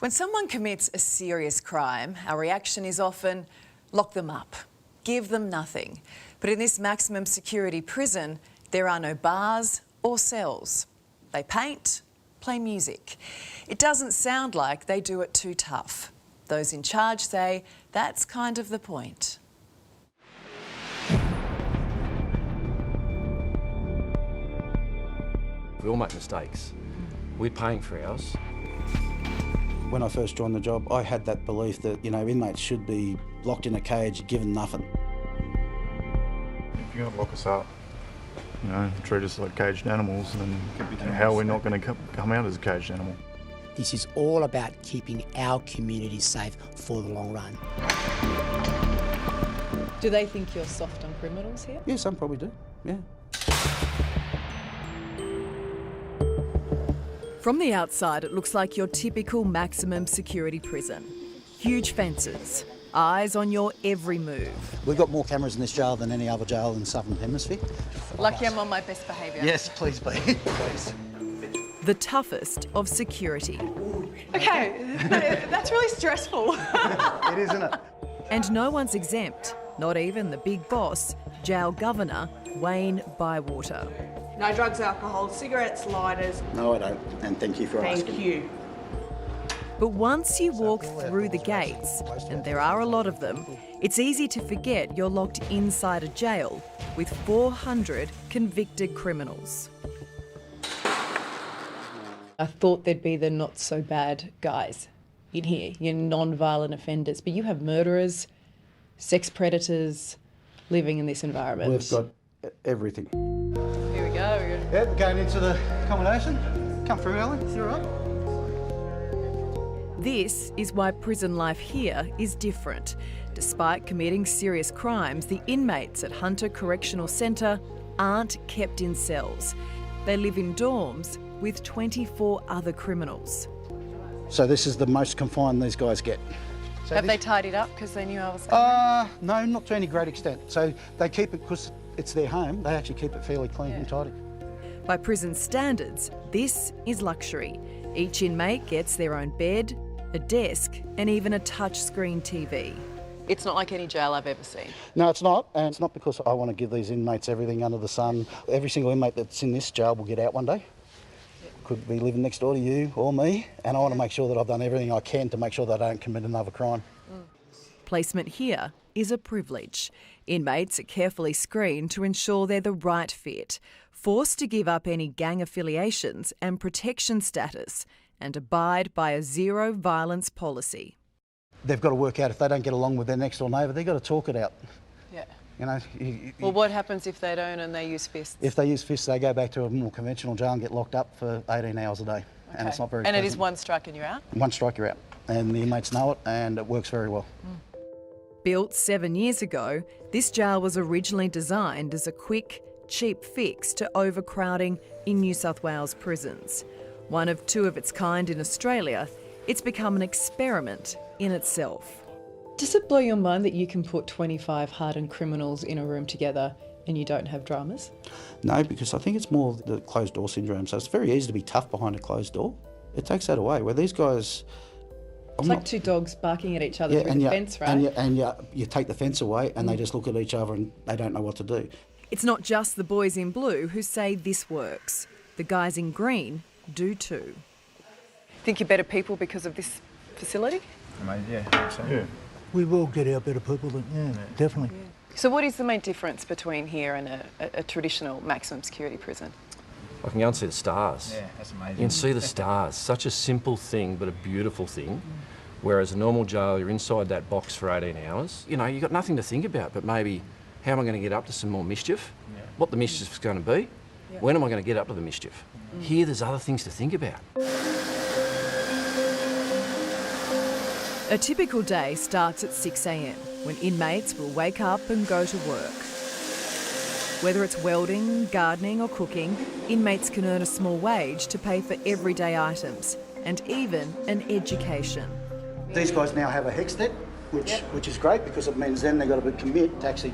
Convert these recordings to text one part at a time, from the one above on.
When someone commits a serious crime, our reaction is often lock them up, give them nothing. But in this maximum security prison, there are no bars or cells. They paint, play music. It doesn't sound like they do it too tough. Those in charge say that's kind of the point. We all make mistakes. We're paying for ours. When I first joined the job, I had that belief that, inmates should be locked in a cage, given nothing. If you're going to lock us up, treat us like caged animals, then how are we not going to come out as a caged animal? This is all about keeping our community safe for the long run. Do they think you're soft on criminals here? Yeah, some probably do, yeah. From the outside, it looks like your typical maximum security prison. Huge fences, eyes on your every move. We've got more cameras in this jail than any other jail in the Southern Hemisphere. Lucky I'm on my best behaviour. Yes, please be. Please. The toughest of security. Okay, that's really stressful. It is, isn't it? And no one's exempt, not even the big boss, jail governor Wayne Bywater. No drugs, alcohol, cigarettes, lighters. No, I don't, and thank you for asking. Thank you. But once you walk through the gates, and there are a lot of them, it's easy to forget you're locked inside a jail with 400 convicted criminals. I thought there'd be the not-so-bad guys in here, your non-violent offenders, but you have murderers, sex predators living in this environment. We've got everything. Here we go. Yeah, we're going into the accommodation. Come through, Ellen. Is you all right? This is why prison life here is different. Despite committing serious crimes, the inmates at Hunter Correctional Centre aren't kept in cells. They live in dorms with 24 other criminals. So this is the most confined these guys get. So Have they tidied up because they knew I was coming? No, not to any great extent. So they keep it, because it's their home, they actually keep it fairly clean and tidy. By prison standards, this is luxury. Each inmate gets their own bed, a desk, and even a touchscreen TV. It's not like any jail I've ever seen. No, it's not, and it's not because I want to give these inmates everything under the sun. Every single inmate that's in this jail will get out one day. Could be living next door to you or me, and I want to make sure that I've done everything I can to make sure that I don't commit another crime. Placement here is a privilege. Inmates are carefully screened to ensure they're the right fit, forced to give up any gang affiliations and protection status, and abide by a zero violence policy. They've got to work out if they don't get along with their next door neighbour, they've got to talk it out. Yeah. Well, what happens if they don't and they use fists? If they use fists, they go back to a more conventional jail and get locked up for 18 hours a day. Okay. And it's not very pleasant. It is one strike and you're out? One strike, you're out. And the inmates know it, and it works very well. Built 7 years ago, this jail was originally designed as a quick, cheap fix to overcrowding in New South Wales prisons. One of two of its kind in Australia, it's become an experiment in itself. Does it blow your mind that you can put 25 hardened criminals in a room together and you don't have dramas? No, because I think it's more the closed door syndrome. So it's very easy to be tough behind a closed door. It takes that away. Where these guys... It's like two dogs barking at each other through the fence, right? And you take the fence away and they just look at each other and they don't know what to do. It's not just the boys in blue who say this works. The guys in green do too. Think you're better people because of this facility? Yeah. We will get out better people, but yeah, definitely. Yeah. So what is the main difference between here and a traditional maximum security prison? I can go and see the stars. Yeah, that's amazing. You can see the stars. Such a simple thing, but a beautiful thing. Whereas a normal jail, you're inside that box for 18 hours. You've got nothing to think about, but maybe how am I going to get up to some more mischief? Yeah. What the mischief's going to be? Yeah. When am I going to get up to the mischief? Here, there's other things to think about. A typical day starts at 6 a.m, when inmates will wake up and go to work. Whether it's welding, gardening or cooking, inmates can earn a small wage to pay for everyday items and even an education. These guys now have a HECS debt, which is great because it means then they've got to commit to actually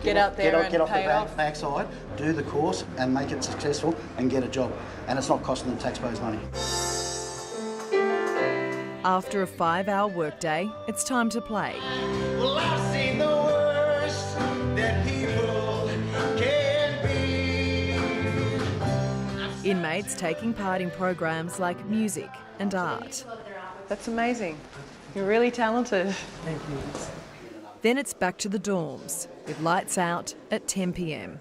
get off the backside, do the course and make it successful and get a job. And it's not costing the taxpayers money. After a 5-hour workday, it's time to play. Well, I've seen the worst that people can be. Inmates taking part in programs like music and art. That's amazing. You're really talented. Thank you. Then it's back to the dorms, with lights out at 10 p.m.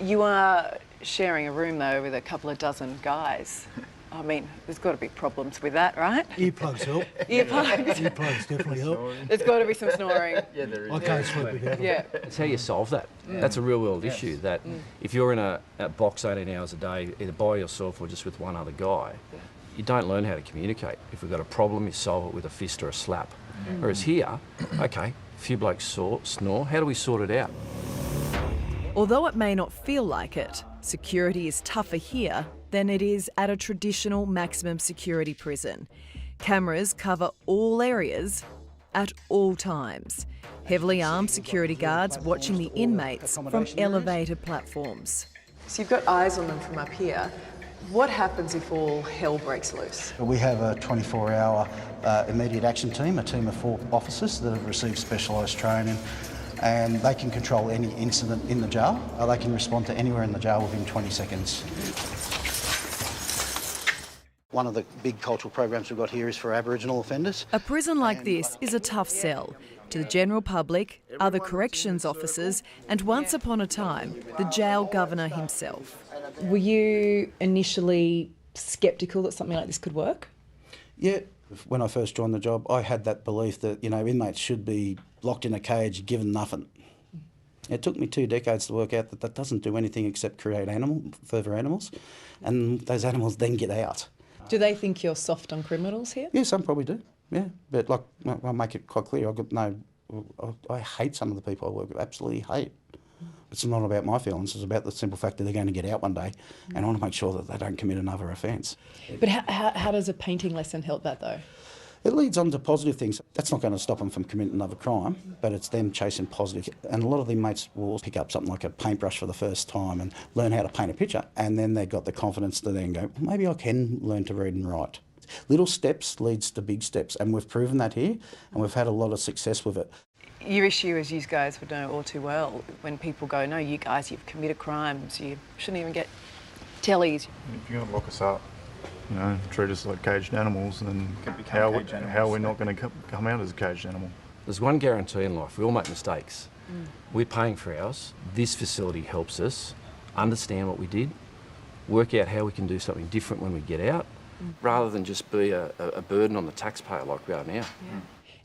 You are sharing a room, though, with a couple of dozen guys. I mean, there's got to be problems with that, right? Earplugs help. Earplugs. Earplugs definitely help. There's got to be some snoring. Yeah, there is. I can't sleep without them. Yeah. It's how you solve that. That's a real world issue, that if you're in a box 18 hours a day, either by yourself or just with one other guy, you don't learn how to communicate. If we've got a problem, you solve it with a fist or a slap. Whereas here, okay, a few blokes snore, how do we sort it out? Although it may not feel like it, security is tougher here than it is at a traditional maximum security prison. Cameras cover all areas at all times. Heavily armed security guards watching the inmates from elevated platforms. So you've got eyes on them from up here. What happens if all hell breaks loose? We have a 24-hour immediate action team, a team of 4 officers that have received specialised training, and they can control any incident in the jail. They can respond to anywhere in the jail within 20 seconds. One of the big cultural programs we've got here is for Aboriginal offenders. A prison like this is a tough sell to the general public, other corrections officers, and once upon a time, the jail governor himself. Were you initially sceptical that something like this could work? Yeah, when I first joined the job, I had that belief that, inmates should be locked in a cage, given nothing. It took me 2 decades to work out that that doesn't do anything except create further animals, and those animals then get out. Do they think you're soft on criminals here? Yeah, some probably do, yeah. But I'll make it quite clear, I hate some of the people I work with, absolutely hate. It's not about my feelings, it's about the simple fact that they're going to get out one day, and I want to make sure that they don't commit another offence. But how does a painting lesson help that, though? It leads on to positive things. That's not going to stop them from committing another crime, but it's them chasing positive. And a lot of the inmates will pick up something like a paintbrush for the first time and learn how to paint a picture, and then they've got the confidence to then go, maybe I can learn to read and write. Little steps leads to big steps, and we've proven that here, and we've had a lot of success with it. Your issue, as you guys would know all too well, when people go, no, you guys, you've committed crimes, you shouldn't even get tellies. If you're going to lock us up, treat us like caged animals, then how are we not going to come out as a caged animal? There's one guarantee in life, we all make mistakes. We're paying for ours. This facility helps us understand what we did, work out how we can do something different when we get out, rather than just be a burden on the taxpayer like we are now. Yeah.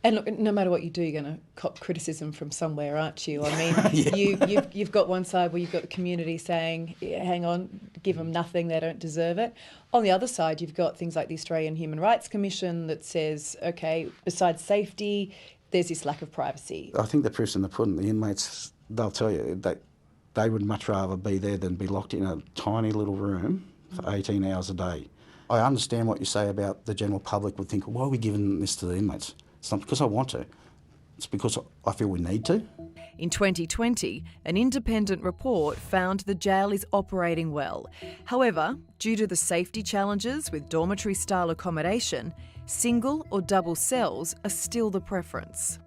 And look, no matter what you do, you're going to cop criticism from somewhere, aren't you? I mean, you've got one side where you've got the community saying, hang on, give them nothing, they don't deserve it. On the other side, you've got things like the Australian Human Rights Commission that says, OK, besides safety, there's this lack of privacy. I think the proof's in the pudding. The inmates, they'll tell you that they would much rather be there than be locked in a tiny little room for 18 hours a day. I understand what you say about the general public would think, why are we giving this to the inmates? It's not because I want to, it's because I feel we need to. In 2020, an independent report found the jail is operating well. However, due to the safety challenges with dormitory-style accommodation, single or double cells are still the preference.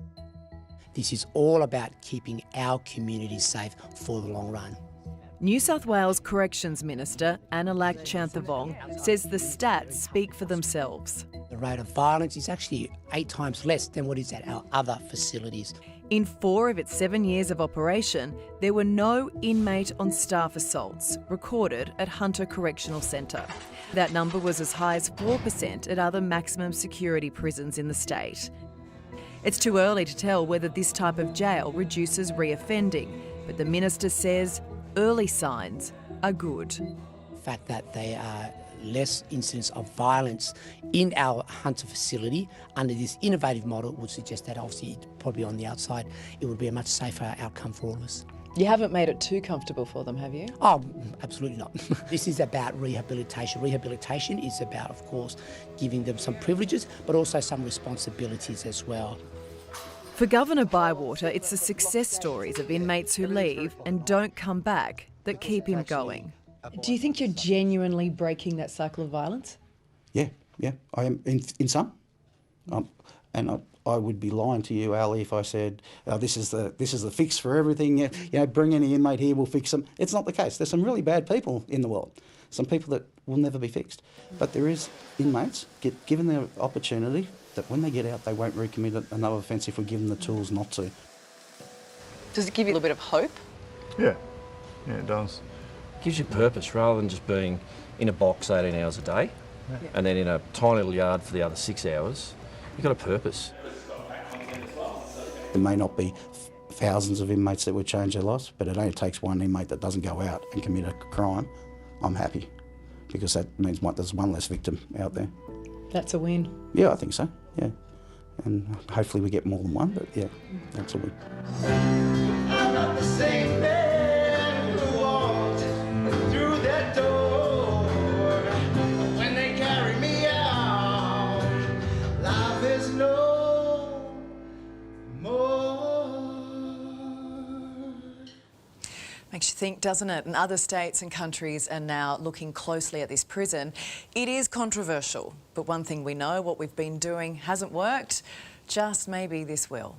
This is all about keeping our communities safe for the long run. New South Wales Corrections Minister Annalak Chanthavong says the stats speak for themselves. The rate of violence is actually 8 times less than what is at our other facilities. In 4 of its 7 years of operation, there were no inmate on staff assaults recorded at Hunter Correctional Centre. That number was as high as 4% at other maximum security prisons in the state. It's too early to tell whether this type of jail reduces reoffending, but the minister says early signs are good. The fact that there are less incidents of violence in our Hunter facility under this innovative model would suggest that obviously probably on the outside it would be a much safer outcome for all of us. You haven't made it too comfortable for them, have you? Oh, absolutely not. This is about rehabilitation. Rehabilitation is about, of course, giving them some privileges but also some responsibilities as well. For Governor Bywater, it's the success stories of inmates who leave and don't come back that keep him going. Do you think you're genuinely breaking that cycle of violence? Yeah, I am in some. I would be lying to you, Ali, if I said this is the fix for everything. You know, bring any inmate here, we'll fix them. It's not the case. There's some really bad people in the world, some people that will never be fixed. But there is inmates given the opportunity that when they get out, they won't recommit another offence if we give them the tools not to. Does it give you a little bit of hope? Yeah, it does. Gives you purpose rather than just being in a box 18 hours a day and then in a tiny little yard for the other 6 hours. You've got a purpose. There may not be thousands of inmates that would change their lives, but it only takes one inmate that doesn't go out and commit a crime. I'm happy, because that means there's one less victim out there. That's a win. Yeah, I think so, yeah. And hopefully we get more than one, but yeah, that's a win. I'm not the same man who walked through that door. When they carry me out, life is no more. Makes you think, doesn't it? And other states and countries are now looking closely at this prison. It is controversial, but one thing we know, what we've been doing hasn't worked. Just maybe this will.